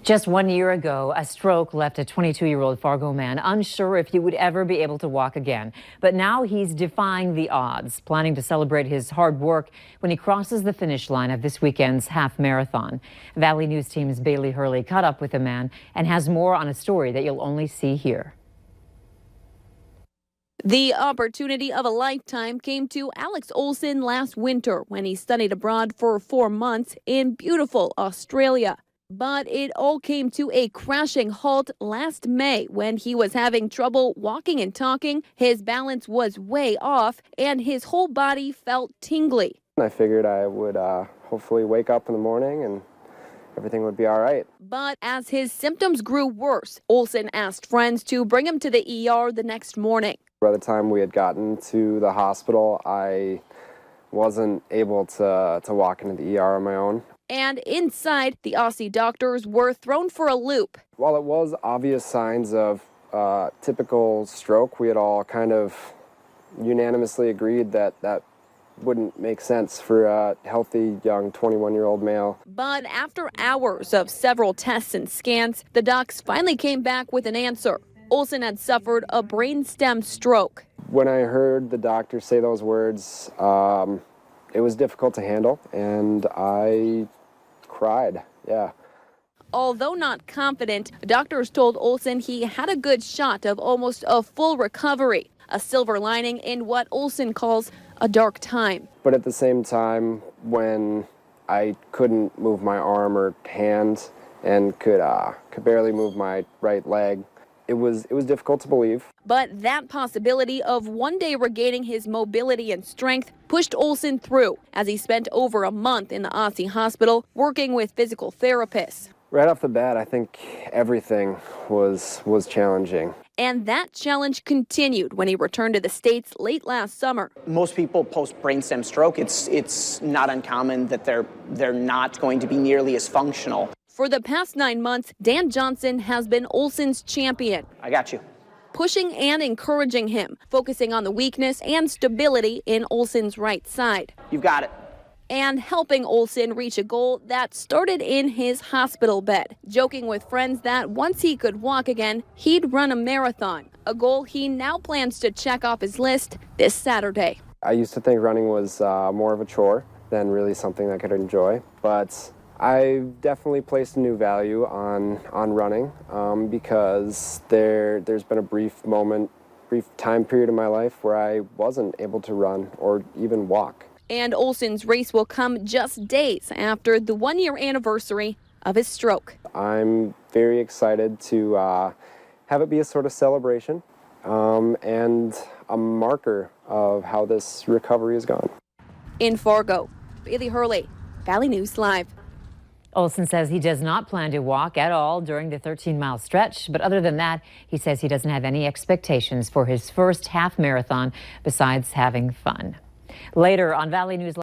Just 1 year ago, a stroke left a 22-year-old Fargo man unsure if he would ever be able to walk again. But now he's defying the odds, planning to celebrate his hard work when he crosses the finish line of this weekend's half marathon. Valley News Team's Bailey Hurley caught up with the man and has more on a story that you'll only see here. The opportunity of a lifetime came to Alex Olson last winter when he studied abroad for 4 months in beautiful Australia. But it all came to a crashing halt last May when he was having trouble walking and talking. His balance was way off and his whole body felt tingly. I figured I would hopefully wake up in the morning and everything would be all right. But as his symptoms grew worse, Olson asked friends to bring him to the ER the next morning. By the time we had gotten to the hospital, I wasn't able to walk into the ER on my own. And inside, the Aussie doctors were thrown for a loop. While it was obvious signs of typical stroke, we had all kind of unanimously agreed that that wouldn't make sense for a healthy young 21-year-old male. But after hours of several tests and scans, the docs finally came back with an answer. Olson had suffered a brainstem stroke. When I heard the doctor say those words, it was difficult to handle, and I cried, yeah. Although not confident, doctors told Olson he had a good shot of almost a full recovery, a silver lining in what Olson calls a dark time. But at the same time, when I couldn't move my arm or hand and could barely move my right leg, it was difficult to believe. But that possibility of one day regaining his mobility and strength pushed Olson through as he spent over a month in the Aussie hospital working with physical therapists. Right off the bat, I think everything was challenging. And that challenge continued when he returned to the States late last summer. Most people post brainstem stroke, it's not uncommon that they're not going to be nearly as functional. For the past 9 months, Dan Johnson has been Olson's champion. I got you. Pushing and encouraging him, focusing on the weakness and stability in Olson's right side. You've got it. And helping Olson reach a goal that started in his hospital bed, joking with friends that once he could walk again, he'd run a marathon, a goal he now plans to check off his list this Saturday. I used to think running was more of a chore than really something I could enjoy, but I've definitely placed a new value on running because there's been a brief time period in my life where I wasn't able to run or even walk. And Olson's race will come just days after the 1-year anniversary of his stroke. I'm very excited to have it be a sort of celebration and a marker of how this recovery has gone. In Fargo, Bailey Hurley, Valley News Live. Olson says he does not plan to walk at all during the 13-mile stretch. But other than that, he says he doesn't have any expectations for his first half marathon besides having fun. Later on Valley News Live.